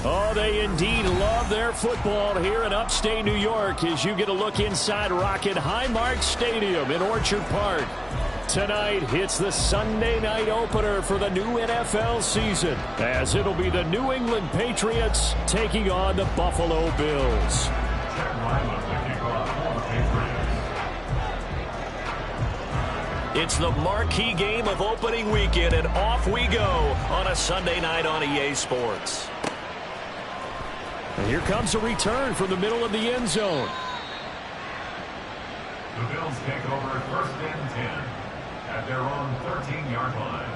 Oh, they indeed love their football here in upstate New York as you get a look inside Rocket Highmark Stadium in Orchard Park. Tonight, it's the Sunday night opener for the new NFL season, as it'll be the New England Patriots taking on the Buffalo Bills. It's the marquee game of opening weekend, and off we go on a Sunday night on EA Sports. And here comes a return from the middle of the end zone. The Bills take over first and 10 at their own 13-yard line.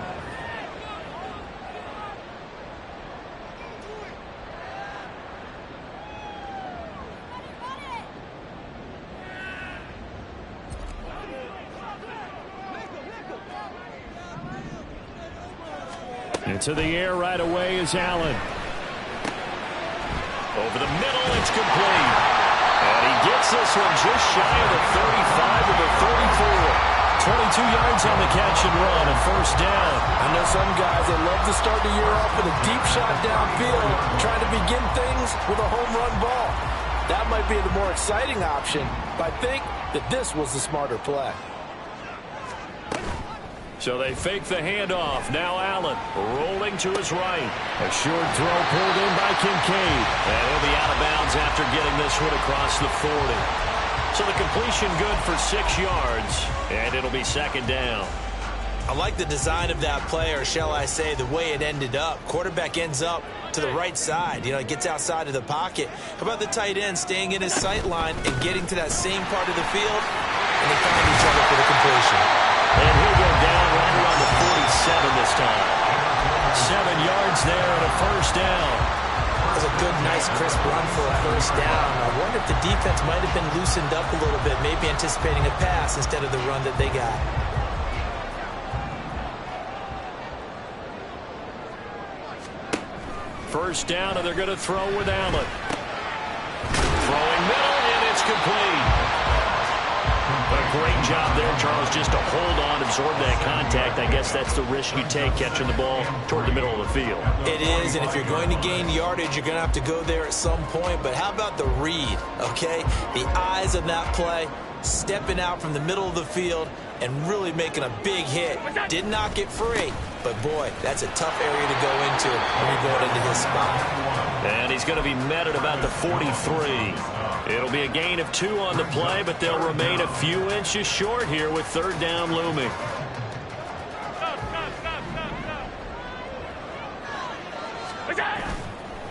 Into the air right away is Allen. Over the middle, it's complete. And he gets this one just shy of the 35 to the 34. 22 yards on the catch and run, a first down. I know some guys that love to start the year off with a deep shot downfield, trying to begin things with a home run ball. That might be the more exciting option, but I think that this was the smarter play. So they fake the handoff. Now Allen rolling to his right. A short throw pulled in by Kincaid. And he'll be out of bounds after getting this one across the 40. So the completion good for 6 yards. And it'll be second down. I like the design of that play, or shall I say the way it ended up. Quarterback ends up to the right side. You know, it gets outside of the pocket. How about the tight end staying in his sight line and getting to that same part of the field? And they find each other for the completion. And he'll go down right around the 47 this time. 7 yards there and a first down. That was a good, nice, crisp run for a first down. I wonder if the defense might have been loosened up a little bit, maybe anticipating a pass instead of the run that they got. First down, and they're going to throw with Allen. Throwing middle, and it's complete. A great job there, Charles, just to hold on, absorb that contact. I guess that's the risk you take catching the ball toward the middle of the field. It is, and if you're going to gain yardage, you're going to have to go there at some point. But how about the read, okay? The eyes of that play, stepping out from the middle of the field and really making a big hit. Did not get free, but, boy, that's a tough area to go into when you're going into his spot. And he's going to be met at about the 43. It'll be a gain of 2 on the play, but they'll remain a few inches short here with third down looming.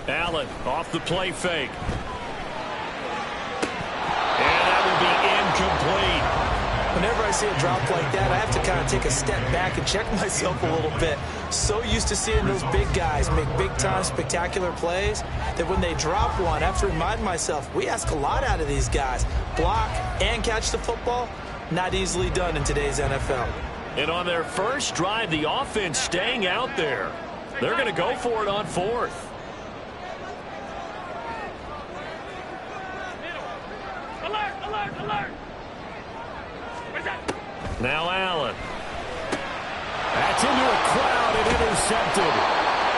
Allen off the play fake. And that will be incomplete. Whenever I see a drop like that, I have to kind of take a step back and check myself a little bit. So used to seeing those big guys make big-time spectacular plays that when they drop one, I have to remind myself, we ask a lot out of these guys. Block and catch the football, not easily done in today's NFL. And on their first drive, the offense staying out there. They're going to go for it on 4th. Alert, alert, alert. Now Allen. That's into a crowd and intercepted.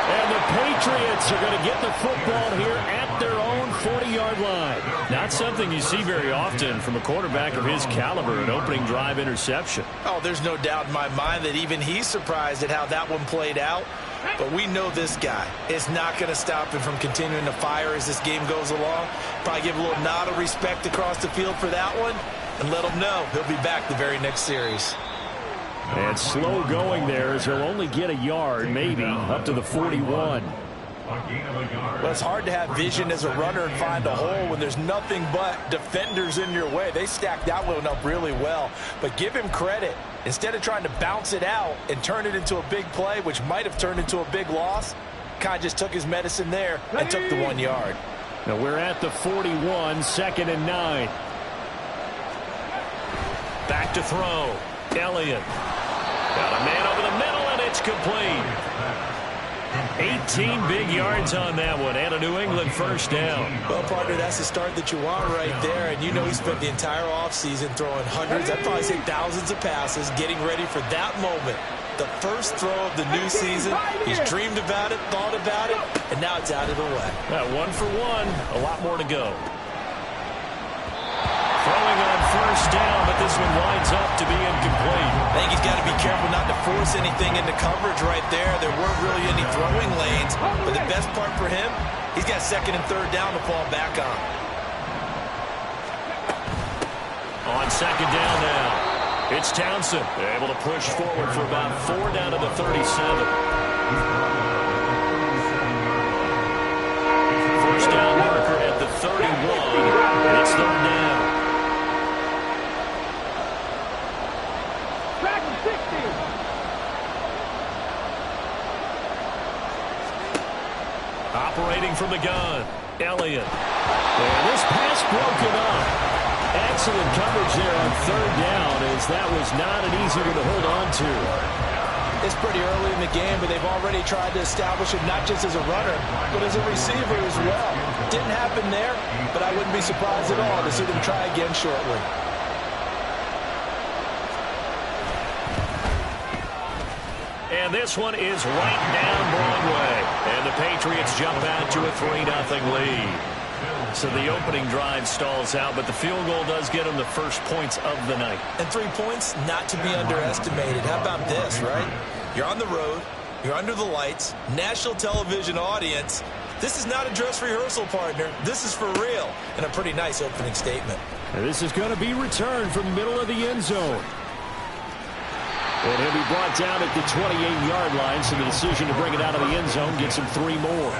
And the Patriots are going to get the football here at their own 40-yard line. Not something you see very often from a quarterback of his caliber, an opening drive interception. Oh, there's no doubt in my mind that even he's surprised at how that one played out. But we know this guy is not going to stop him from continuing to fire as this game goes along. Probably give a little nod of respect across the field for that one and let him know he'll be back the very next series. And slow going there as he'll only get a yard, maybe, up to the 41. Well, it's hard to have vision as a runner and find a hole when there's nothing but defenders in your way. They stacked that one up really well. But give him credit. Instead of trying to bounce it out and turn it into a big play, which might have turned into a big loss, kind of just took his medicine there and took the 1 yard. Now we're at the 41, 2nd and 9. Back to throw. Elliott. Got a man over the middle, and it's complete. 18 big yards on that one, and a New England first down. Well, partner, that's the start that you want right there. And you know he spent the entire offseason throwing hundreds, I'd probably say thousands of passes, getting ready for that moment The first throw of the new season. He's dreamed about it, thought about it, and now it's out of the way. 1 for 1. A lot more to go. Throwing on first down, but this one winds up to be incomplete. I think he's got to be careful not to force anything into coverage right there. There weren't really any throwing lanes, but the best part for him, he's got second and third down to fall back on. On second down now, it's Townsend able to push forward for about 4 down to the 37. First down marker at the 31. It's third down. Operating from the gun, Elliott. And this pass broken up. Excellent coverage there on third down, as that was not an easy one to hold on to. It's pretty early in the game, but they've already tried to establish him not just as a runner, but as a receiver as well. Didn't happen there, but I wouldn't be surprised at all to see them try again shortly. And this one is right down Broadway. And the Patriots jump out to a 3-0 lead. So the opening drive stalls out, but the field goal does get them the first points of the night. And 3 points, not to be underestimated. How about this, right? You're on the road. You're under the lights. National television audience. This is not a dress rehearsal, partner. This is for real. And a pretty nice opening statement. And this is going to be returned from the middle of the end zone. And he'll be brought down at the 28-yard line, so the decision to bring it out of the end zone gets him 3 more.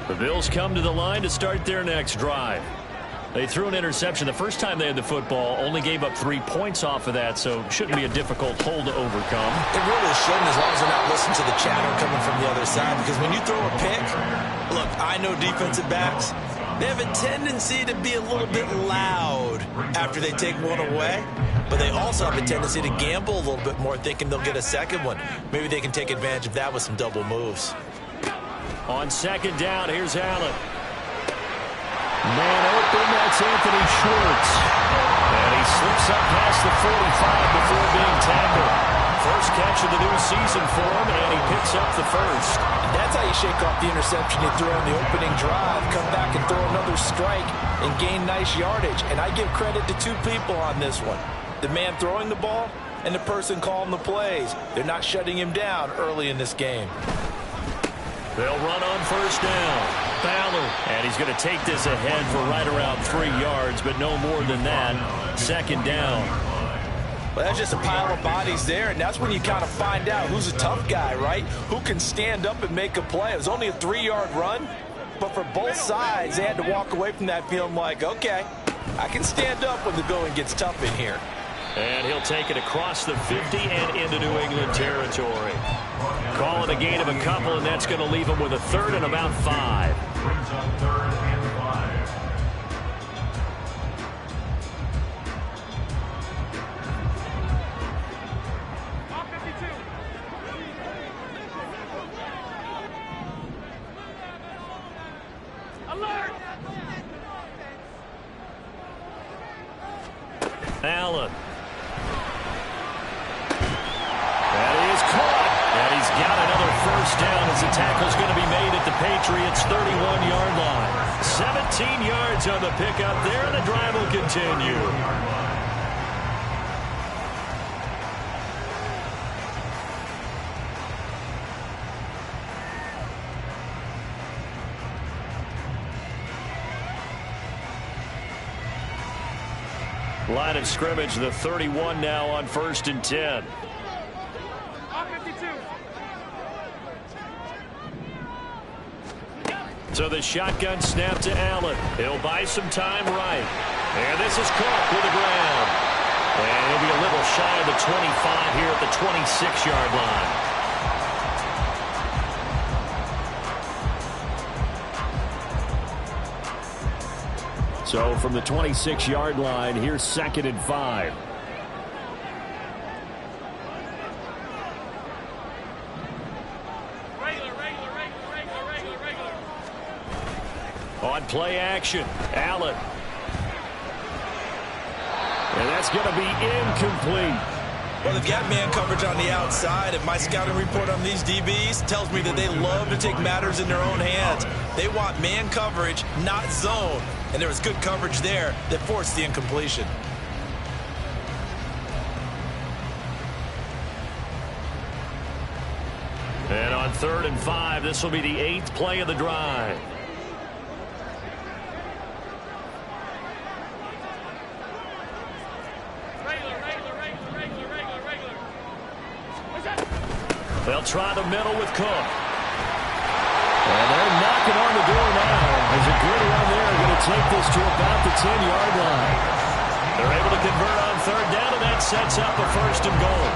The Bills come to the line to start their next drive. They threw an interception the first time they had the football, only gave up 3 points off of that, so shouldn't be a difficult hole to overcome. It really shouldn't, as long as they're not listening to the chatter coming from the other side, because when you throw a pick, look, I know defensive backs, they have a tendency to be a little bit loud after they take one away, but they also have a tendency to gamble a little bit more, thinking they'll get a second one. Maybe they can take advantage of that with some double moves. On second down, here's Allen. Man open, that's Anthony Schwartz. And he slips up past the 45 before being tackled. First catch of the new season for him, and he picks up the first. That's how you shake off the interception you threw on the opening drive, come back and throw another strike and gain nice yardage. And I give credit to 2 people on this one. The man throwing the ball and the person calling the plays. They're not shutting him down early in this game. They'll run on first down. Fowler, and he's going to take this ahead for right around 3 yards, but no more than that. Second down. Well, that's just a pile of bodies there, and that's when you kind of find out who's a tough guy, right? Who can stand up and make a play. It was only a 3-yard run, but for both sides, they had to walk away from that feeling like, okay, I can stand up when the going gets tough in here. And he'll take it across the 50 and into New England territory. Call it a gain of a couple, and that's going to leave him with a third and about 5. Brings up 3rd and 5. Alert! Allen. That is caught. And he's got another first down as the tackle's going to be made at the Patriots' 31-yard line. 17 yards on the pickup there, and the drive will continue. Line of scrimmage, the 31 now on 1st and 10. So the shotgun snap to Allen. He'll buy some time right. And this is caught with the ground. And he'll be a little shy of the 25 here at the 26-yard line. So from the 26-yard line, here's 2nd and 5. On play action, Allen. And that's going to be incomplete. Well, they've got man coverage on the outside, and my scouting report on these DBs tells me that they love to take matters in their own hands. They want man coverage, not zone. And there was good coverage there that forced the incompletion. And on 3rd and 5, this will be the 8th play of the drive. They'll try the middle with Cook. And they're knocking on the door now. There's a good run there. Going to take this to about the 10-yard line. They're able to convert on 3rd down, and that sets up a 1st and goal.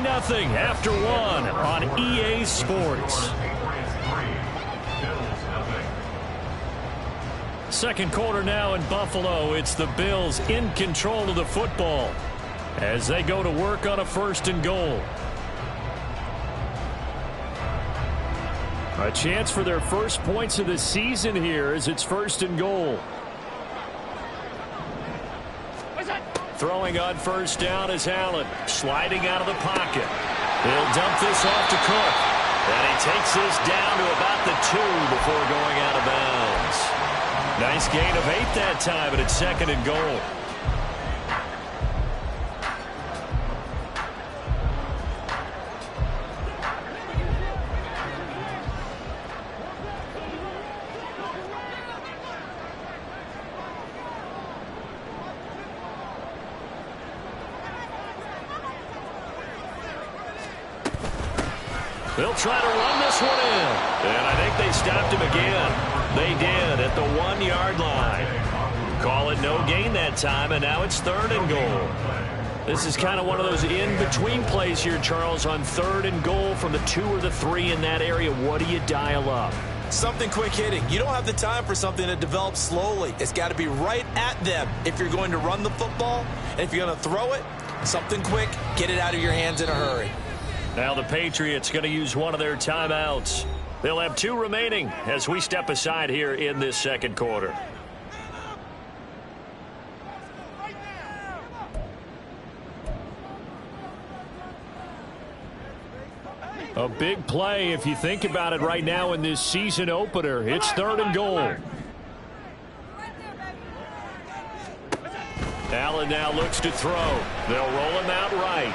Nothing after 1 on EA Sports. Second quarter now in Buffalo. It's the Bills in control of the football as they go to work on a 1st and goal. A chance for their first points of the season here as it's 1st and goal. Throwing on 1st down is Allen. Sliding out of the pocket. He'll dump this off to Cook. And he takes this down to about the 2 before going out of bounds. Nice gain of 8 that time, but it's 2nd and goal. They'll try to run this one in. And I think they stopped him again. They did at the 1-yard line. Call it no gain that time, and now it's 3rd and goal. This is kind of one of those in-between plays here, Charles, on 3rd and goal from the 2 or the 3 in that area. What do you dial up? Something quick hitting. You don't have the time for something that develops slowly. It's got to be right at them if you're going to run the football. And if you're going to throw it, something quick, get it out of your hands in a hurry. Now the Patriots going to use one of their timeouts. They'll have 2 remaining as we step aside here in this second quarter. A big play if you think about it right now in this season opener. It's 3rd and goal. Allen now looks to throw. They'll roll him out right.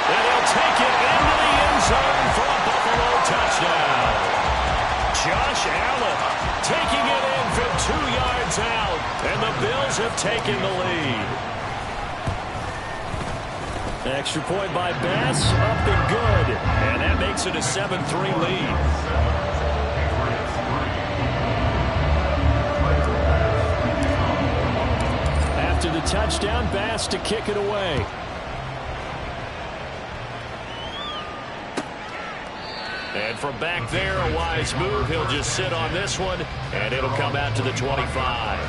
And he'll take it into the end zone for a Buffalo touchdown. Josh Allen taking it in from 2 yards out, and the Bills have taken the lead. Extra point by Bass, up and good, and that makes it a 7-3 lead. After the touchdown, Bass to kick it away. And from back there, a wise move. He'll just sit on this one, and it'll come out to the 25.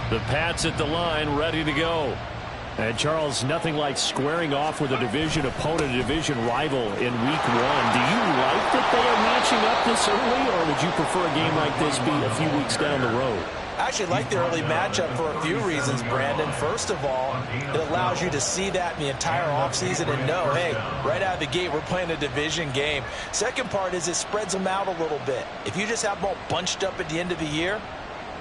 The Pats at the line, ready to go. And, Charles, nothing like squaring off with a division opponent, a division rival in Week 1. Do you like that they are matching up this early, or would you prefer a game like this be a few weeks down the road? I actually like the early matchup for a few reasons, Brandon. First of all, it allows you to see that in the entire offseason and know, hey, right out of the gate, we're playing a division game. Second part is it spreads them out a little bit. If you just have them all bunched up at the end of the year,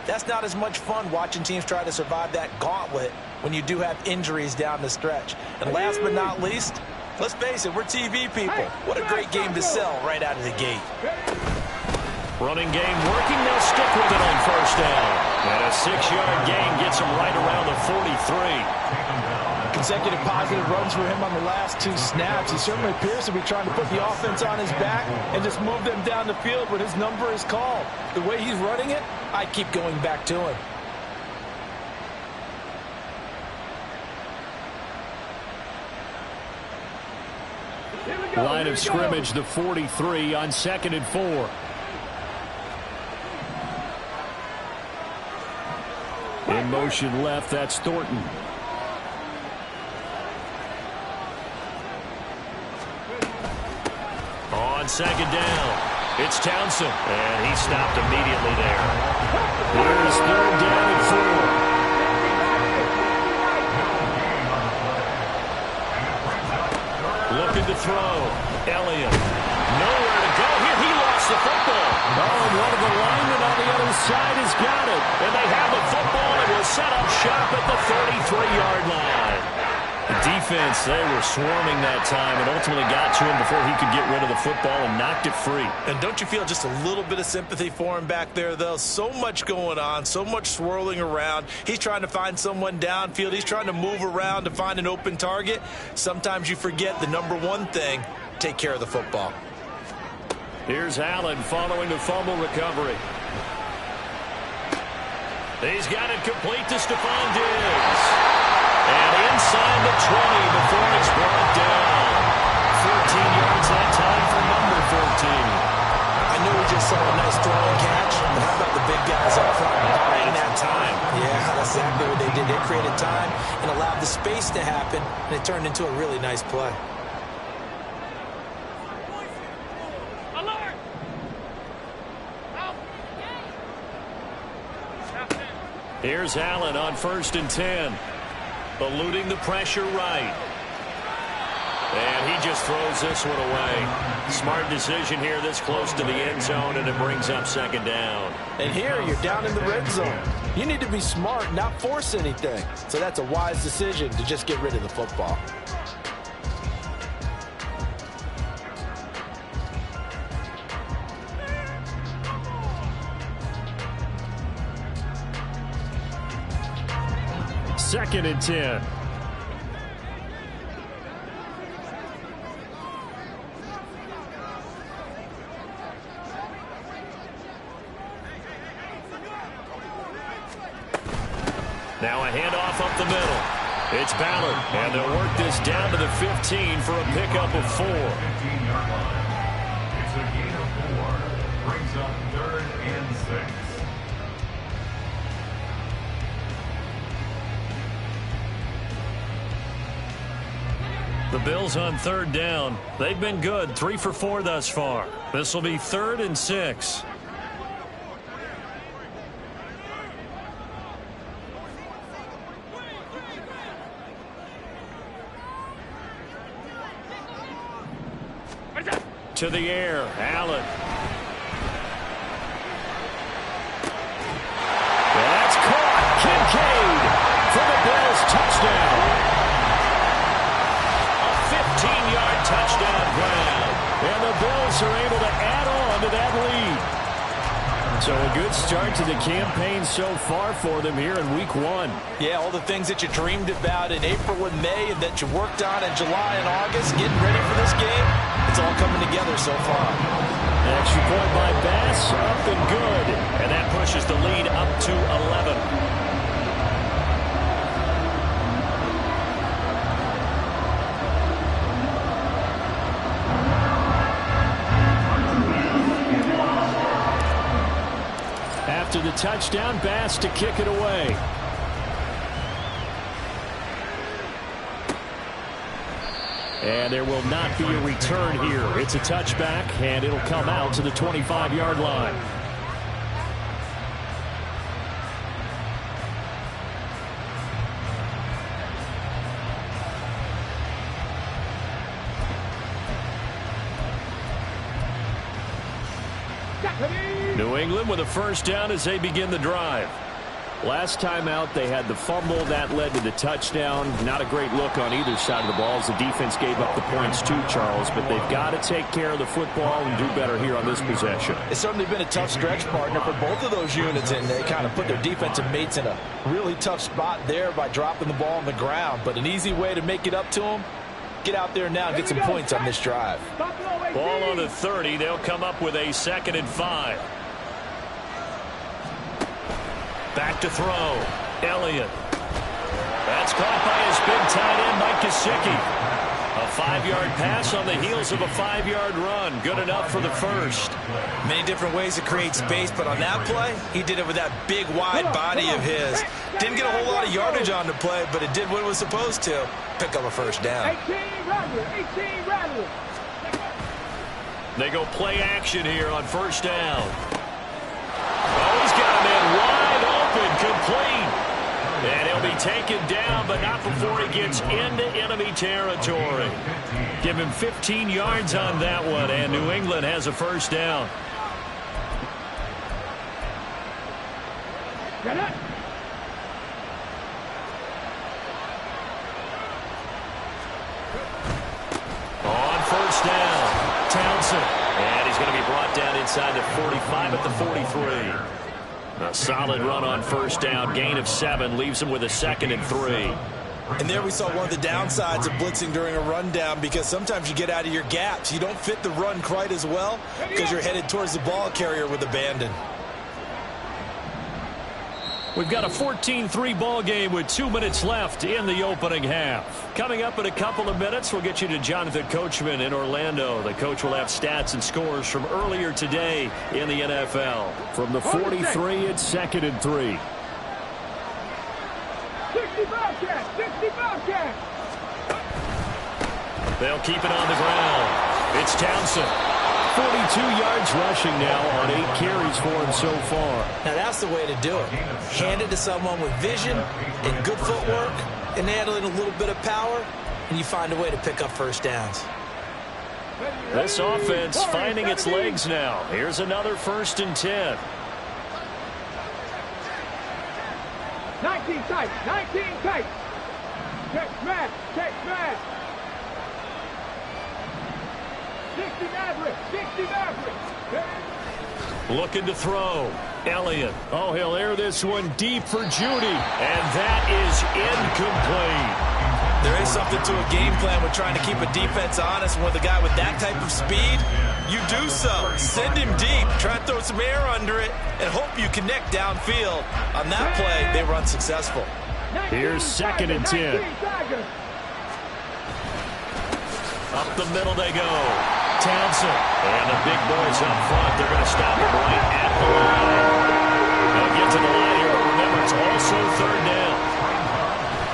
that's not as much fun watching teams try to survive that gauntlet when you do have injuries down the stretch. And last but not least, let's face it, we're TV people. What a great game to sell right out of the gate. Running game working. They'll stick with it on 1st down. And a 6-yard gain gets him right around the 43. Consecutive positive runs for him on the last 2 snaps. He certainly appears to be trying to put the offense on his back and just move them down the field when his number is called. The way he's running it, I keep going back to him. Line of scrimmage, the 43 on 2nd and 4. In motion left, that's Thornton. On second down, it's Townsend. And he stopped immediately there. Here's third down and 4. Looking to throw. Elliott. Nowhere to go here. He lost the football. Oh, and one of the linemen on the other side has got it. And they have the football and will set up shop at the 33-yard line. The defense, they were swarming that time and ultimately got to him before he could get rid of the football and knocked it free. And don't you feel just a little bit of sympathy for him back there, though? So much going on, so much swirling around. He's trying to find someone downfield. He's trying to move around to find an open target. Sometimes you forget the number one thing, take care of the football. Here's Allen following the fumble recovery. He's got it complete to Stephon Diggs. And inside the 20 before it's brought down. 14 yards that time for number 14. I know we just saw a nice throwing catch, but how about the big guys up front buying that time? Yeah, that's exactly what they did. They created time and allowed the space to happen, and it turned into a really nice play. Alert! Out! Here's Allen on 1st and 10. Eluding the pressure right. And he just throws this one away. Smart decision here this close to the end zone, and it brings up second down. And here you're down in the red zone. You need to be smart, not force anything. So that's a wise decision to just get rid of the football. Second and 10. Now a handoff up the middle. It's Ballard, and they'll work this down to the 15 for a pickup of 4. 15-yard line. It's a gain of 4. Brings up 3rd and 6. The Bills on 3rd down. They've been good, 3 for 4 thus far. This will be 3rd and 6. To the air, Allen. That's caught. Kincaid for the Bills touchdown. A 15-yard touchdown grab. And the Bills are able to add on to that lead. So a good start to the campaign so far for them here in week 1. Yeah, all the things that you dreamed about in April and May and that you worked on in July and August, getting ready for this game, it's all coming together so far. Extra point by Bass, up and good. And that pushes the lead up to 11. After the touchdown, Bass to kick it away. And there will not be a return here. It's a touchback, and it'll come out to the 25-yard line. New England with a first down as they begin the drive. Last time out, they had the fumble. That led to the touchdown. Not a great look on either side of the ball as the defense gave up the points too, Charles. But they've got to take care of the football and do better here on this possession. It's certainly been a tough stretch, partner, for both of those units, and they kind of put their defensive mates in a really tough spot there by dropping the ball on the ground. But an easy way to make it up to them, get out there now and get some points on this drive. Ball on the 30. They'll come up with a 2nd and 5. Back to throw. Elliott. That's caught by his big tight end, Mike Gesicki. A 5-yard pass on the heels of a 5-yard run. Good enough for the first. Many different ways to create space, but on that play, he did it with that big, wide body of his. Didn't get a whole lot of yardage on the play, but it did what it was supposed to. Pick up a first down. 18 Rattler. They go play action here on first down. Oh, he's got a man wide open, complete. And he'll be taken down, but not before he gets into enemy territory. Give him 15 yards on that one, and New England has a first down. Get it. On first down, Townsend. And he's going to be brought down inside the 45 at the 43. A solid run on first down. Gain of 7 leaves him with a 2nd and 3. And there we saw one of the downsides of blitzing during a rundown, because sometimes you get out of your gaps. You don't fit the run quite as well because you're headed towards the ball carrier with abandon. We've got a 14-3 ball game with 2 minutes left in the opening half. Coming up in a couple of minutes, we'll get you to Jonathan Coachman in Orlando. The coach will have stats and scores from earlier today in the NFL. From the 43, it's 2nd and 3. 65 catch. They'll keep it on the ground. It's Townsend. 42 yards rushing now on 8 carries for him so far. Now that's the way to do it. Hand it to someone with vision and good footwork and handling a little bit of power, and you find a way to pick up first downs. This offense finding its legs now. Here's another 1st and 10. 19 tight. Check smash. 60 Maverick. Looking to throw. Elliott. Oh, he'll air this one deep for Judy. And that is incomplete. There is something to a game plan with trying to keep a defense honest. With a guy with that type of speed, you do so. Send him deep. Try to throw some air under it and hope you connect downfield. On that play, they were unsuccessful. Here's 2nd and 10. Up the middle they go. Townsend. And the big boys up front. They're going to stop him right at the line. They'll get to the line here, but remember, it's also 3rd down.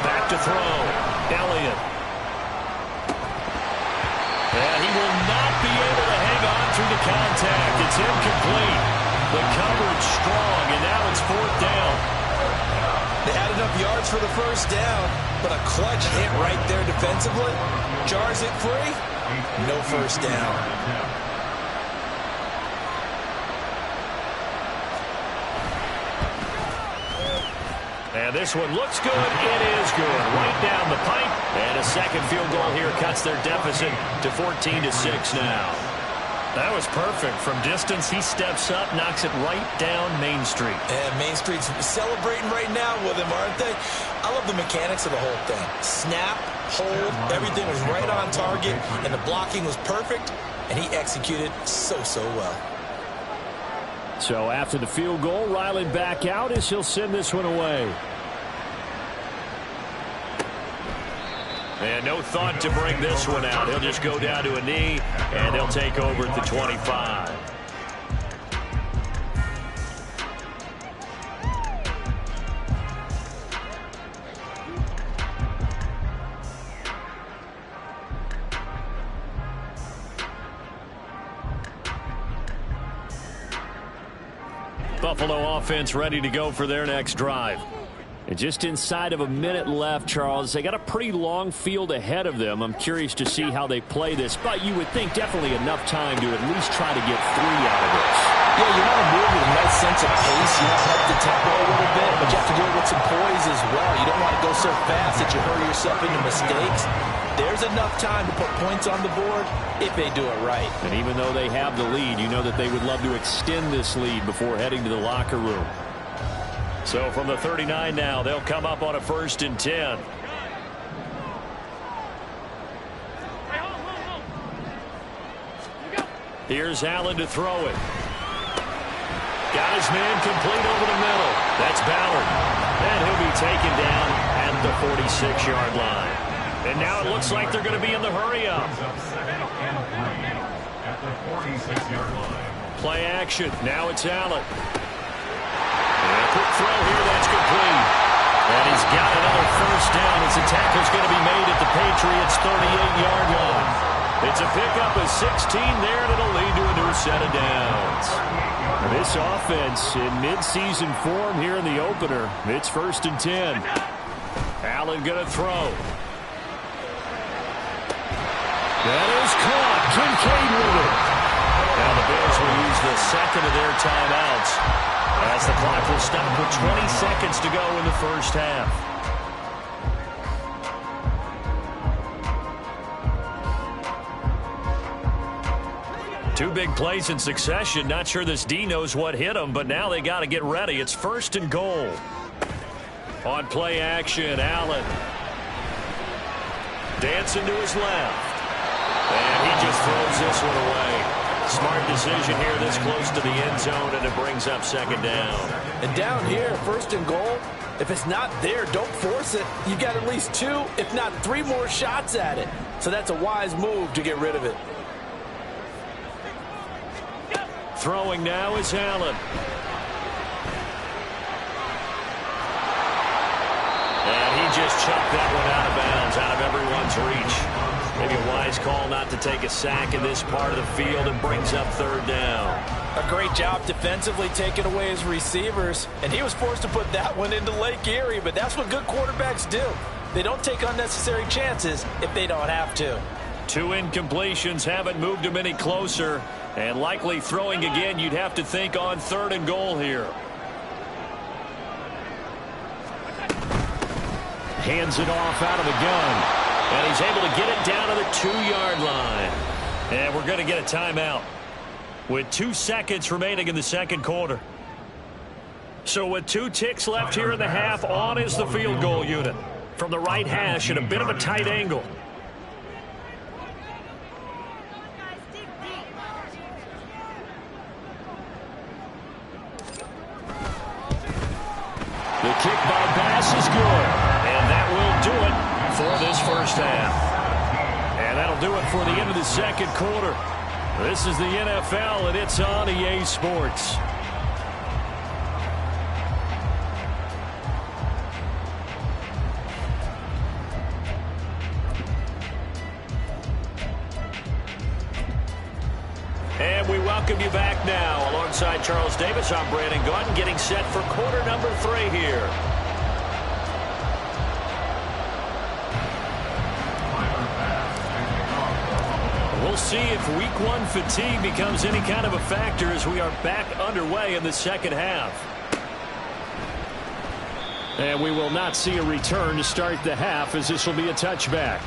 Back to throw. Elliott. And he will not be able to hang on through the contact. It's incomplete. The coverage strong, and now it's 4th down. They had enough yards for the first down, but a clutch hit right there defensively jars it free. No first down. And this one looks good. It is good. Right down the pipe. And a 2nd field goal here cuts their deficit to 14-6 now. That was perfect. From distance, he steps up, knocks it right down Main Street. And Main Street's celebrating right now with him, aren't they? I love the mechanics of the whole thing. Snap, hold, everything was right on target, and the blocking was perfect, and he executed so well. So after the field goal, Ryland back out as he'll send this one away. And no thought to bring this one out. He'll just go down to a knee, and they'll take over at the 25. Buffalo offense ready to go for their next drive. And just inside of a minute left, Charles. They got a pretty long field ahead of them. I'm curious to see how they play this, but you would think definitely enough time to at least try to get 3 out of this. Yeah, you want to move with a nice sense of pace. You want to up the tempo a little bit, but you have to do it with some poise as well. You don't want to go so fast that you hurry yourself into mistakes. There's enough time to put points on the board if they do it right. And even though they have the lead, you know that they would love to extend this lead before heading to the locker room. So from the 39 now, they'll come up on a 1st and 10. Here's Allen to throw it. Got his man complete over the middle. That's Ballard. And he'll be taken down at the 46-yard line. And now it looks like they're going to be in the hurry-up. Brings up 2nd and 3 at the 46-yard line. Play action. Now it's Allen. And a quick throw here. That's complete. And he's got another first down as the tackle's going to be made at the Patriots' 38-yard line. It's a pickup of 16 there, and it'll lead to a new set of downs. This offense in midseason form here in the opener. It's 1st and 10. Allen going to throw. That is caught. Kincaid with it. Now the Bills will use the second of their timeouts as the clock will stop with 20 seconds to go in the first half. Two big plays in succession. Not sure this D knows what hit him, but now they got to get ready. It's 1st and goal. On play action, Allen. Dancing to his left. And he just throws this one away. Smart decision here this close to the end zone, and it brings up 2nd down. And down here, 1st and goal, if it's not there, don't force it. You've got at least 2, if not 3 more shots at it. So that's a wise move to get rid of it. Throwing now is Allen. And he just chucked that one out of bounds, out of everyone's reach. Maybe a wise call not to take a sack in this part of the field, and brings up 3rd down. A great job defensively taking away his receivers, and he was forced to put that one into Lake Erie, but that's what good quarterbacks do. They don't take unnecessary chances if they don't have to. 2 incompletions haven't moved him any closer, and likely throwing again, you'd have to think on 3rd and goal here. Hands it off out of the gun. And he's able to get it down to the 2-yard line. And we're going to get a timeout with 2 seconds remaining in the second quarter. So with 2 ticks left here in the half, on is the field goal unit. From the right hash at a bit of a tight angle. The kick by Bass is good. And that will do it for this first half. And that'll do it for the end of the second quarter. This is the NFL, and it's on EA Sports. And we welcome you back now. Alongside Charles Davis, I'm Brandon Gaudin, getting set for quarter number 3 here. We'll see if week 1 fatigue becomes any kind of a factor as we are back underway in the second half. And we will not see a return to start the half, as this will be a touchback.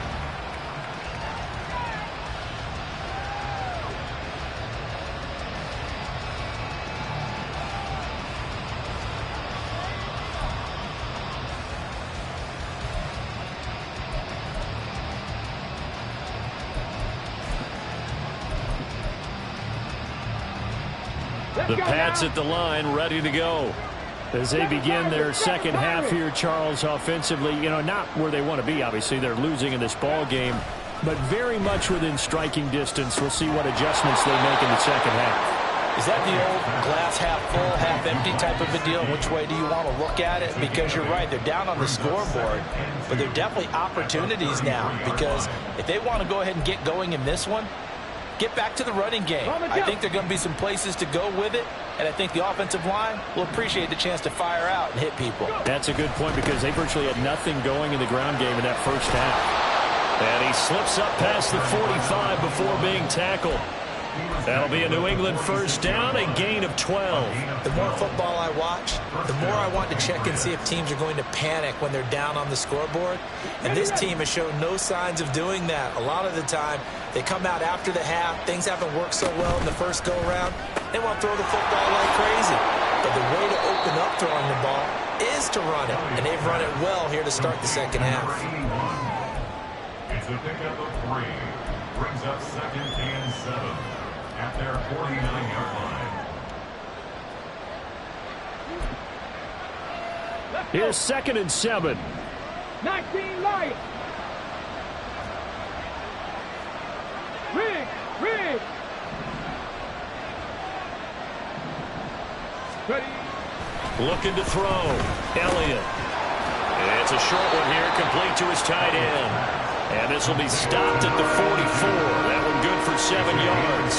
The Pats at the line, ready to go. As they begin their second half here, Charles, offensively, not where they want to be, obviously. They're losing in this ball game, but very much within striking distance. We'll see what adjustments they make in the second half. Is that the old glass half full, half empty type of a deal? Which way do you want to look at it? Because you're right, they're down on the scoreboard, but they're definitely opportunities now, because if they want to go ahead and get going in this one, get back to the running game. I think there are going to be some places to go with it, and I think the offensive line will appreciate the chance to fire out and hit people. That's a good point, because they virtually had nothing going in the ground game in that first half. And he slips up past the 45 before being tackled. That'll be a New England first down, a gain of 12. The more football I watch, the more I want to check and see if teams are going to panic when they're down on the scoreboard. And this team has shown no signs of doing that. A lot of the time, they come out after the half. Things haven't worked so well in the first go-around. They want to throw the football like crazy. But the way to open up throwing the ball is to run it. And they've run it well here to start the second half. It's a pickup of 3. Brings up 2nd and 7 at their 49-yard line. Here's 2nd and 7. 19 Lions. Looking to throw. Elliott. It's a short one here, complete to his tight end. And this will be stopped at the 44. That one good for 7 yards.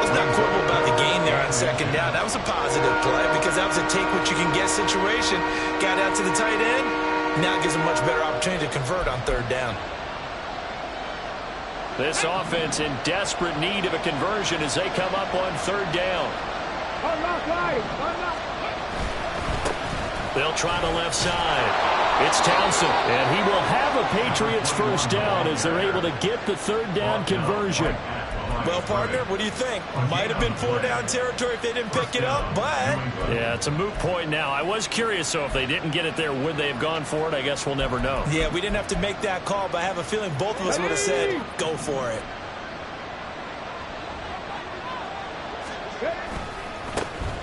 Let's not quibble about the gain there on second down. That was a positive play because that was a take-what-you-can-get situation. Got out to the tight end. Now it gives him a much better opportunity to convert on third down. This offense in desperate need of a conversion as they come up on third down. They'll try the left side. It's Townsend, and he will have a Patriots first down as they're able to get the third down conversion. Well, partner, what do you think? Might have been 4-down territory if they didn't pick it up, but... Yeah, it's a moot point now. I was curious, so if they didn't get it there, would they have gone for it? I guess we'll never know. Yeah, we didn't have to make that call, but I have a feeling both of us would have said, go for it.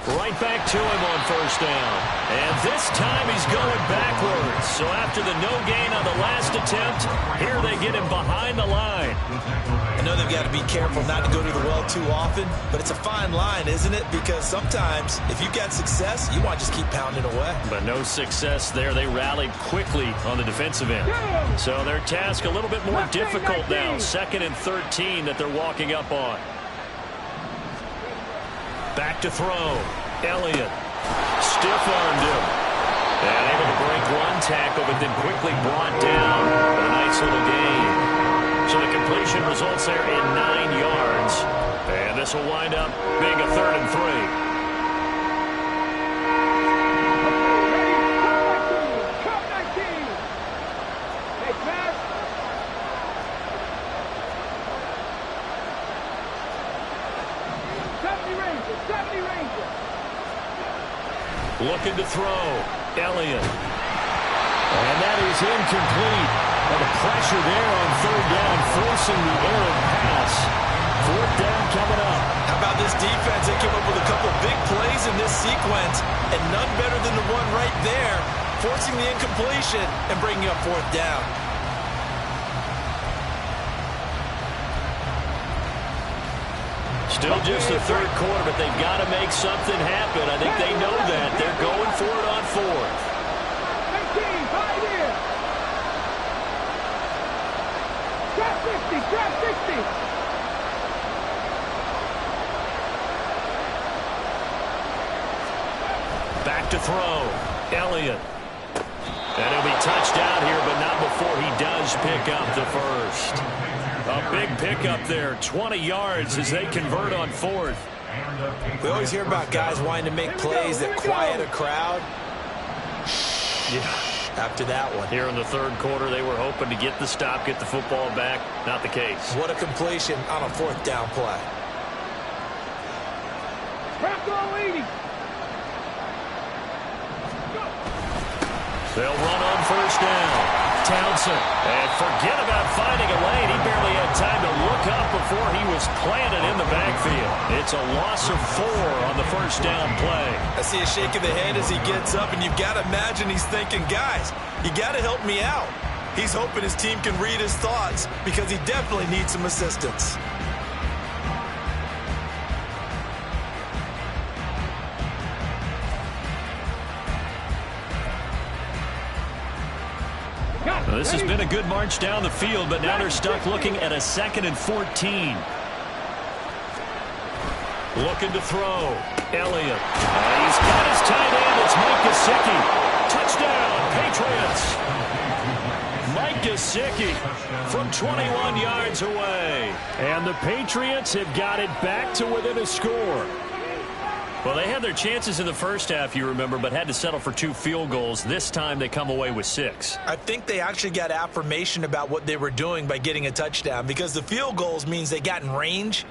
Right back to him on first down. And this time he's going backwards. So after the no gain on the last attempt, here they get him behind the line. I know they've got to be careful not to go to the well too often, but it's a fine line, isn't it? Because sometimes, if you've got success, you want to just keep pounding away. But no success there. They rallied quickly on the defensive end. So their task a little bit more difficult now. 2nd and 13 that they're walking up on. Back to throw. Elliott. Stiff-armed him. And able to break one tackle, but then quickly brought down with a nice little gain. So the completion results there in 9 yards. And this will wind up being a 3rd and 3. Looking to throw. Elliott. And that is incomplete. And the pressure there on third down, forcing the errant pass. 4th down coming up. How about this defense? They came up with a couple big plays in this sequence, and none better than the one right there, forcing the incompletion and bringing up 4th down. Still just the 3rd quarter, but they've got to make something happen. I think they know that. They're going for it on 4th. Back to throw. Elliott. And he'll be touched out here, but not before he does pick up the first. A big pickup there, 20 yards as they convert on 4th. We always hear about guys wanting to make plays that quiet a crowd. Yeah. After that one. Here in the 3rd quarter, they were hoping to get the stop, get the football back. Not the case. What a completion on a 4th down play. They'll run on first down. Townsend. And forget about finding a lane. He barely had time to look up before he was planted in the backfield. It's a loss of 4 on the first down play. I see a shake of the head as he gets up, and you've got to imagine he's thinking, guys, you got to help me out. He's hoping his team can read his thoughts because he definitely needs some assistance. Well, this has been a good march down the field, but now they're stuck looking at a 2nd and 14. Looking to throw. Elliott. He's got his tight end. It's Mike Gesicki. Touchdown, Patriots. Mike Gesicki from 21 yards away. And the Patriots have got it back to within a score. Well, they had their chances in the first half, you remember, but had to settle for 2 field goals. This time they come away with 6. I think they actually got affirmation about what they were doing by getting a touchdown because the field goals means they got in range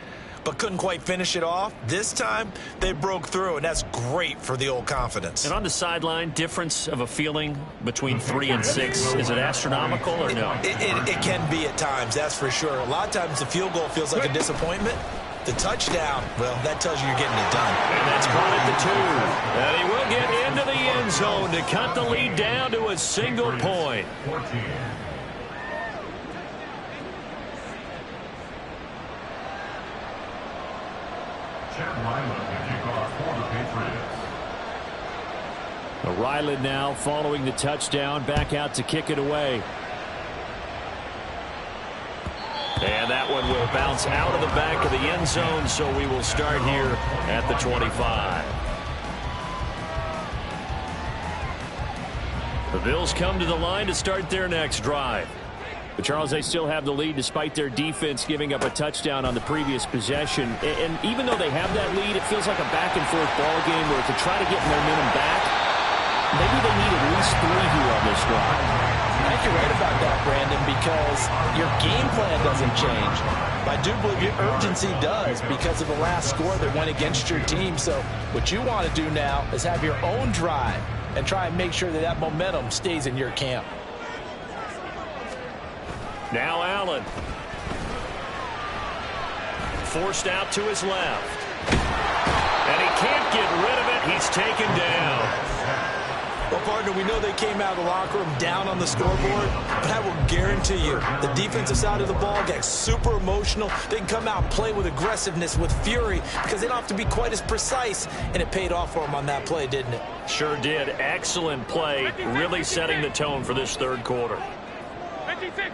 but couldn't quite finish it off. This time they broke through, and that's great for the old confidence. And on the sideline, difference of a feeling between 3 and 6, is it astronomical or no? It can be at times, that's for sure. A lot of times the field goal feels like a disappointment. The touchdown, well, that tells you you're getting it done. And that's caught at the 2. And he will get into the end zone to cut the lead down to a single point. Chad Ryland to kick off for the Patriots. Ryland now following the touchdown, back out to kick it away. And that one will bounce out of the back of the end zone, so we will start here at the 25. The Bills come to the line to start their next drive. But Charles, they still have the lead despite their defense giving up a touchdown on the previous possession. And even though they have that lead, it feels like a back-and-forth ball game where to try to get momentum back, maybe they need at least 3 here on this drive. I think you're right about that, Brandon, because your game plan doesn't change. I do believe your urgency does because of the last score that went against your team. So what you want to do now is have your own drive and try and make sure that that momentum stays in your camp. Now Allen. Forced out to his left. And he can't get rid of it. He's taken down. Well, partner, we know they came out of the locker room down on the scoreboard, but I will guarantee you the defensive side of the ball gets super emotional. They can come out and play with aggressiveness, with fury, because they don't have to be quite as precise, and it paid off for them on that play, didn't it? Sure did. Excellent play, really setting the tone for this third quarter. 56.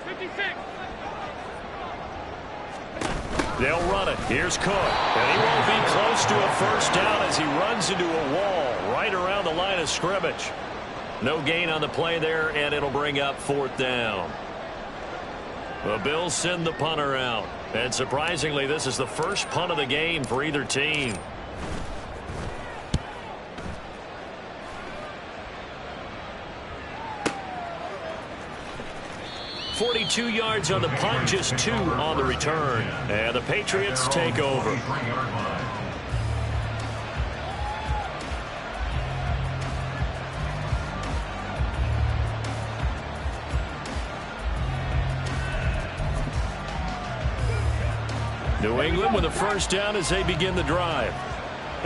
They'll run it. Here's Cook. And he won't be close to a first down as he runs into a wall right around the line of scrimmage. No gain on the play there, and it'll bring up 4th down. The Bills send the punter out. And surprisingly, this is the first punt of the game for either team. .42 yards on the punt, just 2 on the return. And the Patriots take over. New England with a first down as they begin the drive.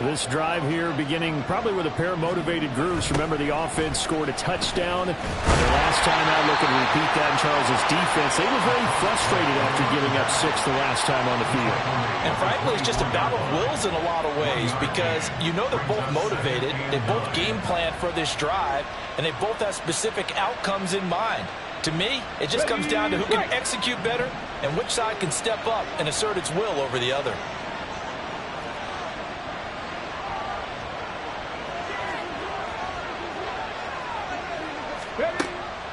This drive here beginning probably with a pair of motivated groups. Remember, the offense scored a touchdown. Their last time out, looking to repeat that in Charles's defense. They were very frustrated after giving up 6 the last time on the field. And frankly, it's just a battle of wills in a lot of ways because you know they're both motivated. They both game plan for this drive, and they both have specific outcomes in mind. To me, it just comes down to who can execute better and which side can step up and assert its will over the other.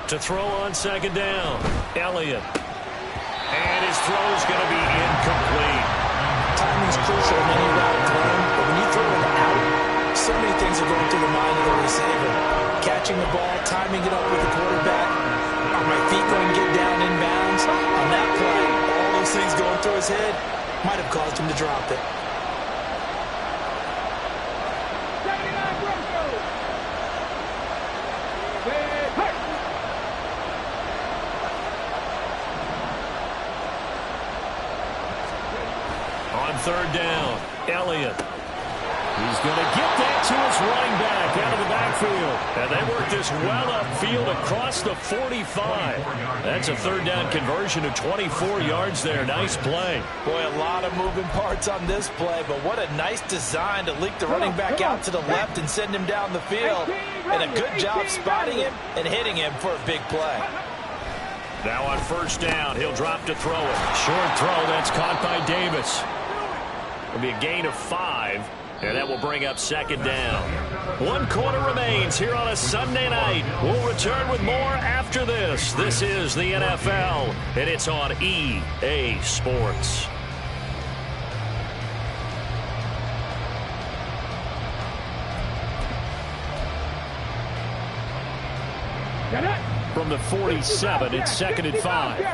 To throw on second down, Elliott. And his throw is going to be incomplete. Timing's crucial in any route thrown, but when you throw it out, so many things are going through the mind of the receiver. Catching the ball, timing it up with the quarterback. Are my feet going to get down in bounds? On that play, all those things going through his head might have caused him to drop it. Third down, Elliott. He's going to get that to his running back out of the backfield. And they work this well upfield across the 45. That's a third down conversion of 24 yards there. Nice play. Boy, a lot of moving parts on this play, but what a nice design to leak the running back out to the left and send him down the field. And a good job spotting him and hitting him for a big play. Now on first down, he'll drop to throw it. Short throw, that's caught by Davis. It'll be a gain of 5, and that will bring up second down. 1 quarter remains here on a Sunday night. We'll return with more after this. This is the NFL, and it's on EA Sports. From the 47, it's 2nd and 5.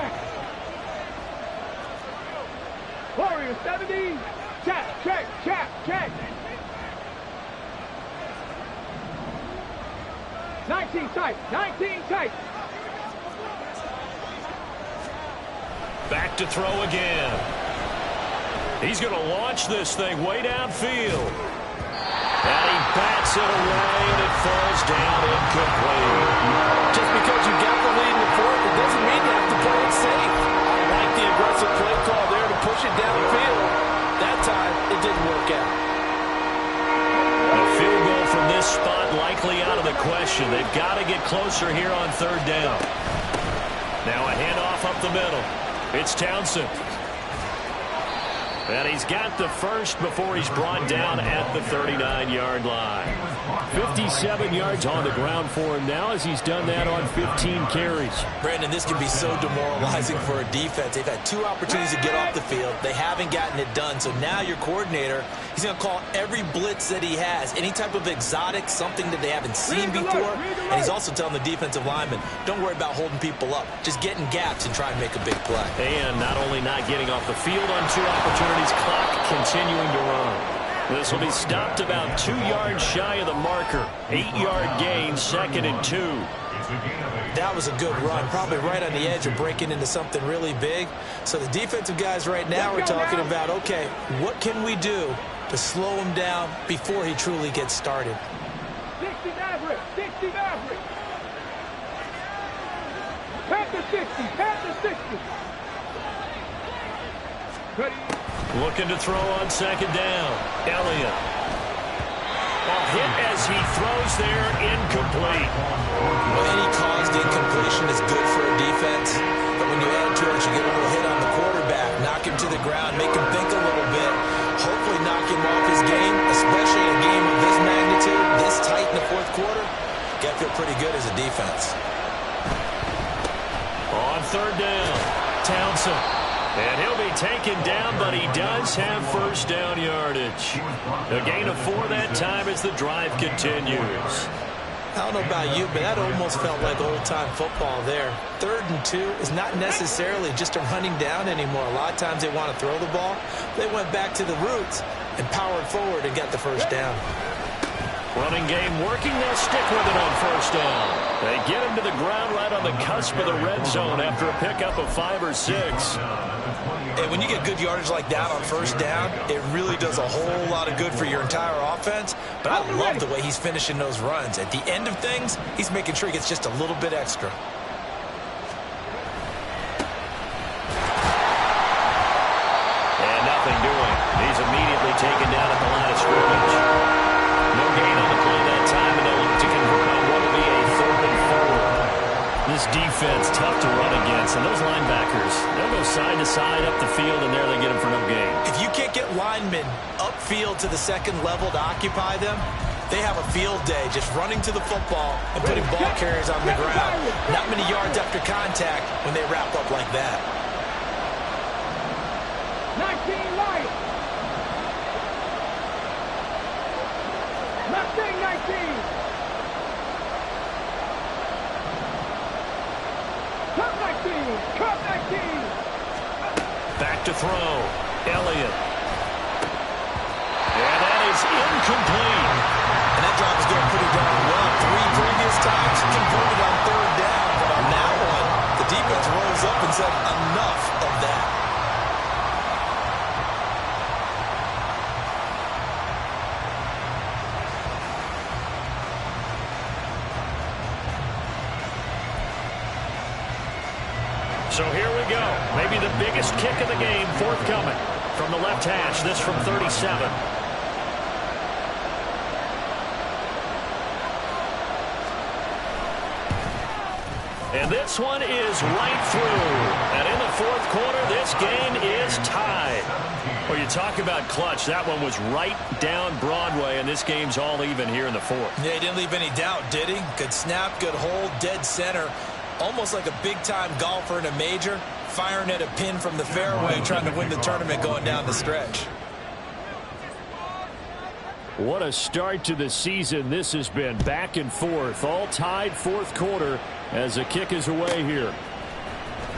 Warriors 70. Check. 19 tight. Back to throw again. He's going to launch this thing way downfield. And he bats it away, and it falls down incomplete. Just because you got the lead in the fourth, it doesn't mean you have to play it safe. I like the aggressive play call there to push it downfield. That time, it didn't work out. possession. They've got to get closer here on third down. Now a handoff up the middle. It's Townsend. And he's got the first before he's brought down at the 39-yard line. 57 yards on the ground for him now as he's done that on 15 carries. Brandon, this can be so demoralizing for a defense. They've had 2 opportunities to get off the field. They haven't gotten it done. So now your coordinator, he's going to call every blitz that he has, any type of exotic, something that they haven't seen before. And he's also telling the defensive lineman, don't worry about holding people up. Just get in gaps and try and make a big play. And not only not getting off the field on 2 opportunities, clock continuing to run. This will be stopped about 2 yards shy of the marker. 8-yard gain, 2nd and 2. That was a good run, probably right on the edge of breaking into something really big. So the defensive guys right now are talking about, okay, what can we do to slow him down before he truly gets started? 60 average, 60 average. Panther 60, Panther 60. Ready. Looking to throw on 2nd down. Elliott. A hit as he throws there, incomplete. Well, any caused incompletion is good for a defense, but when you add to it, you get a little hit on the quarterback, knock him to the ground, make him think a little bit, hopefully knock him off his game, especially in a game of this magnitude, this tight in the 4th quarter. Got to feel pretty good as a defense. On 3rd down, Townsend. And he'll be taken down, but he does have first down yardage. A gain of 4 that time as the drive continues. I don't know about you, but that almost felt like old-time football there. 3rd and 2 is not necessarily just a running down anymore. A lot of times they want to throw the ball. They went back to the roots and powered forward and got the first down. Running game working. They'll stick with it on first down. They get him to the ground right on the cusp of the red zone after a pickup of 5 or 6. And when you get good yardage like that on first down, it really does a whole lot of good for your entire offense. But I love the way he's finishing those runs. At the end of things, he's making sure he gets just a little bit extra. And nothing doing. He's immediately taken down at the line of scrimmage. No gain on the play that time, and they'll look to convert on what will be a 3rd and 4. This defense tough to run against, and those linebackers, they'll go side to side up the field, and there they get them for no gain. If you can't get linemen upfield to the 2nd level to occupy them, they have a field day just running to the football and putting ball carriers on the ground. Not many yards after contact when they wrap up like that. 19 Lions. Mustang 19. Cup 19. Cup 19. Back to throw. Elliott. And that is incomplete. And that drive is going pretty darn well. 3 previous times converted on 3rd down. But on that one, the defense rose up and said, enough of that. So here we go. Maybe the biggest kick of the game forthcoming from the left hash. This from 37. And this one is right through. And in the 4th quarter, this game is tied. Well, you talk about clutch. That one was right down Broadway, and this game's all even here in the 4th. Yeah, he didn't leave any doubt, did he? Good snap, good hold, dead center. Almost like a big-time golfer in a major, firing at a pin from the fairway, trying to win the tournament going down the stretch. What a start to the season this has been. Back and forth, all tied 4th quarter as the kick is away here.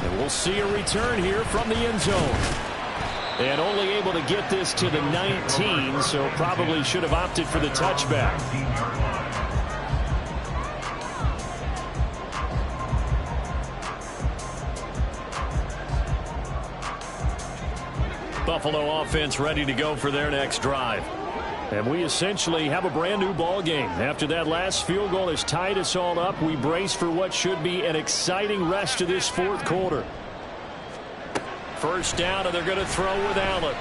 And we'll see a return here from the end zone. And only able to get this to the 19, so probably should have opted for the touchback. Buffalo offense ready to go for their next drive. And we essentially have a brand new ball game. After that last field goal has tied us all up, we brace for what should be an exciting rest of this 4th quarter. First down, and they're going to throw with Allen.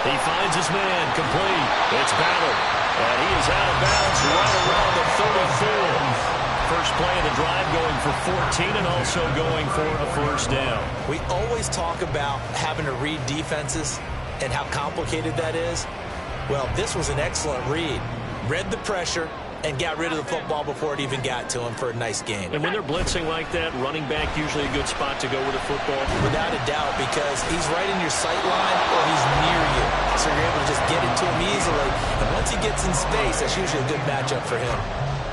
He finds his man, complete. It's Ballard. And he is out of bounds right around the 34. First play of the drive going for 14 and also going for a first down. We always talk about having to read defenses and how complicated that is. Well, this was an excellent read. Read the pressure and got rid of the football before it even got to him for a nice gain. And when they're blitzing like that, running back usually a good spot to go with the football? Without a doubt, because he's right in your sight line or he's near you. So you're able to just get it to him easily. And once he gets in space, that's usually a good matchup for him.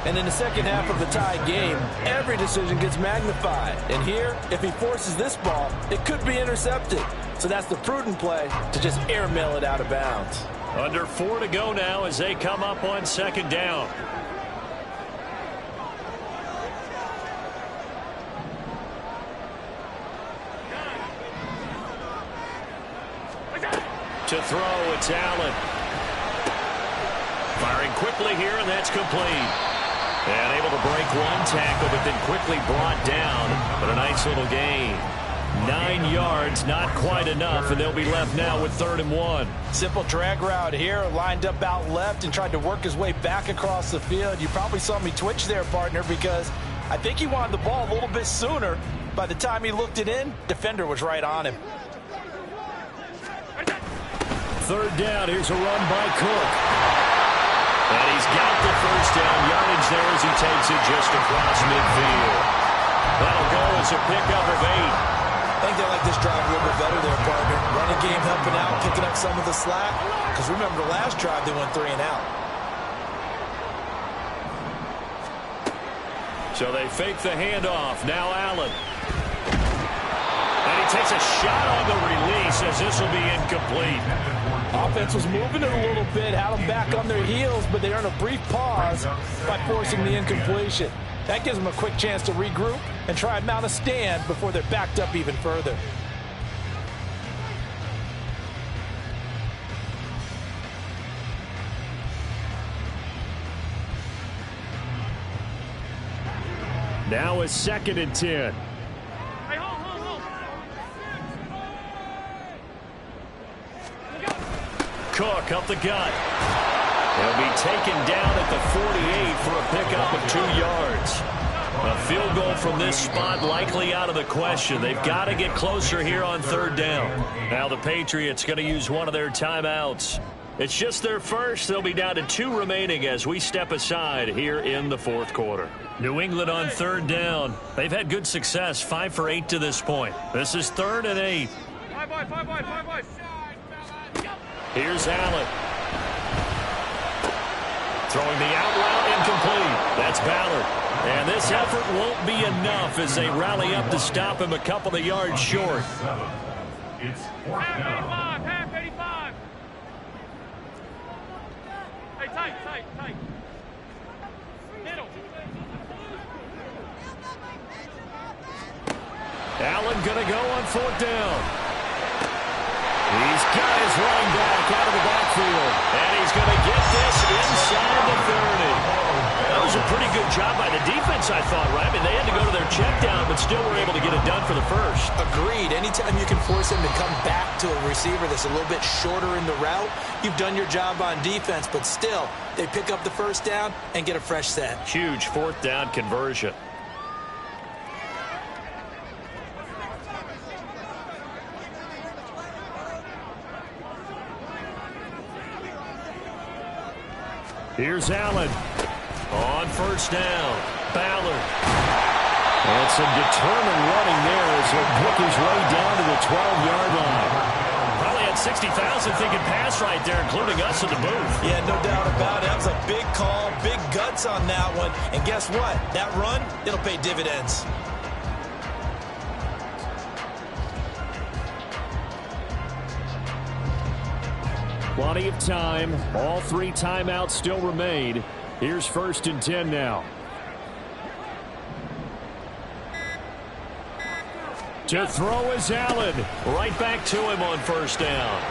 And in the second half of the tie game, every decision gets magnified. And here, if he forces this ball, it could be intercepted. So that's the prudent play to just airmail it out of bounds. Under 4 to go now as they come up on second down. To throw, it's Allen. Firing quickly here, and that's complete. And able to break one tackle, but then quickly brought down. But a nice little gain. 9 yards, not quite enough, and they'll be left now with 3rd and 1. Simple drag route here, lined up out left and tried to work his way back across the field. You probably saw me twitch there, partner, because I think he wanted the ball a little bit sooner. By the time he looked it in, defender was right on him. 3rd down, here's a run by Cook. And he's got the first down yardage there as he takes it just across midfield. That'll go as a pickup of 8. I think they like this drive a little bit better there, partner. Running game helping out, picking up some of the slack. Because remember, the last drive they went 3 and out. So they fake the handoff. Now Allen. And he takes a shot on the release as this will be incomplete. Offense was moving it a little bit, had them back on their heels, but they earned a brief pause by forcing the incompletion. That gives them a quick chance to regroup and try and mount a stand before they're backed up even further. Now is 2nd and 10. Cook up the gut. He'll be taken down at the 48 for a pickup of 2 yards. A field goal from this spot likely out of the question. They've got to get closer here on 3rd down. Now the Patriots going to use one of their timeouts. It's just their first. They'll be down to 2 remaining as we step aside here in the 4th quarter. New England on 3rd down. They've had good success, 5 for 8 to this point. This is 3rd and 8. Here's Allen. Throwing the out route incomplete. That's Ballard. And this effort won't be enough as they rally up to stop him a couple of yards short. It's 4th down. Half 85. Hey, tight. Middle. Allen going to go on 4th down. He's got his running back out of the backfield. And he's going to get this inside the 30. That was a pretty good job by the defense, I thought, right? I mean, they had to go to their check down, but still were able to get it done for the first. Agreed. Anytime you can force him to come back to a receiver that's a little bit shorter in the route, you've done your job on defense, but still, they pick up the first down and get a fresh set. Huge 4th down conversion. Here's Allen on 1st down. Ballard. And some determined running there as he'll pick his way down to the 12-yard line. Probably had 60,000 thinking pass right there, including us in the booth. Yeah, no doubt about it. That was a big call, big guts on that one. And guess what? That run, it'll pay dividends. Plenty of time. All 3 timeouts still remain. Here's 1st and 10 now. To throw is Allen. Right back to him on 1st down.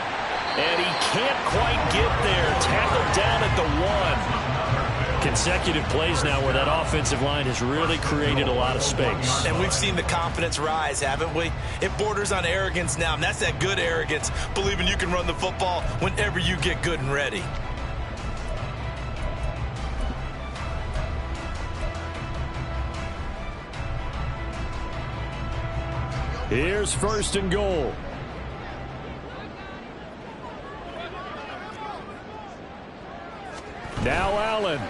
And he can't quite get there. Tackled down at the 1. Consecutive plays now where that offensive line has really created a lot of space. And we've seen the confidence rise, haven't we? It borders on arrogance now, and that's that good arrogance, believing you can run the football whenever you get good and ready. Here's 1st and goal. Now Allen.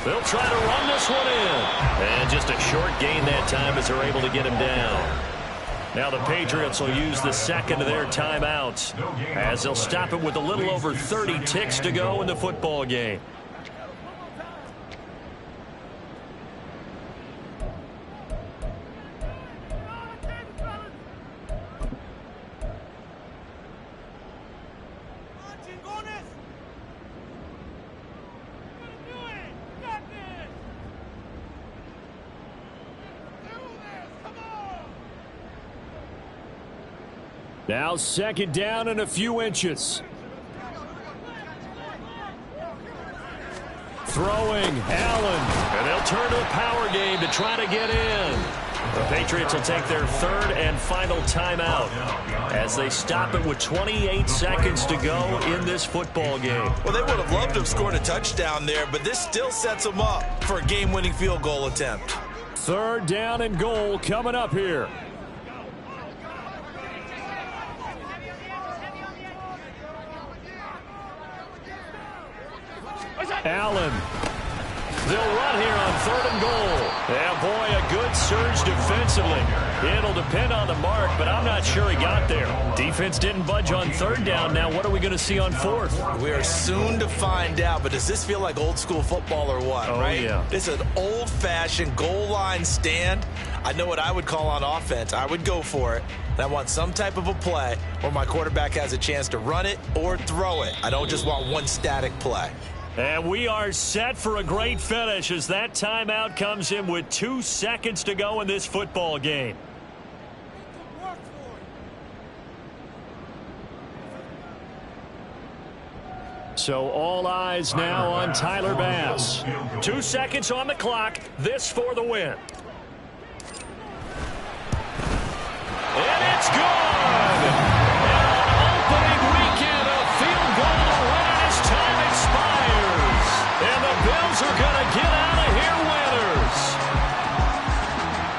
They'll try to run this one in. And just a short gain that time as they're able to get him down. Now the Patriots will use the second of their timeouts as they'll stop it with a little over 30 ticks to go in the football game. Now 2nd down and a few inches. Throwing, Allen. And they'll turn to a power game to try to get in. The Patriots will take their 3rd and final timeout as they stop it with 28 seconds to go in this football game. Well, they would have loved to have scored a touchdown there, but this still sets them up for a game-winning field goal attempt. 3rd down and goal coming up here. Allen. They'll run here on 3rd and goal. Yeah, boy, a good surge defensively. It'll depend on the mark, but I'm not sure he got there. Defense didn't budge on 3rd down. Now what are we going to see on 4th? We are soon to find out, but does this feel like old school football or what, right? Yeah. This is an old-fashioned goal line stand. I know what I would call on offense. I would go for it. And I want some type of a play where my quarterback has a chance to run it or throw it. I don't just want one static play. And we are set for a great finish as that timeout comes in with 2 seconds to go in this football game. So all eyes now on Tyler Bass. 2 seconds on the clock. This for the win. And it's good! An opening weekend of field goal to win it as time expires. And the Bills are going to get out of here winners.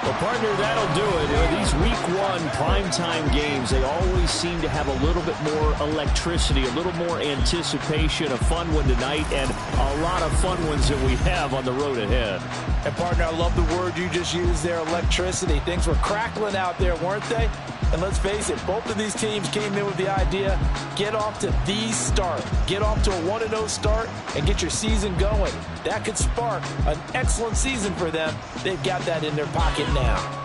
Well, partner, that'll do it. These Week 1 primetime games, they always seem to have a little bit more electricity, a little more anticipation. A fun one tonight, and a lot of fun ones that we have on the road ahead. And, partner, I love the word you just used there, electricity. Things were crackling out there, weren't they? And let's face it, both of these teams came in with the idea, get off to the start. Get off to a 1-0 start and get your season going. That could spark an excellent season for them. They've got that in their pocket now.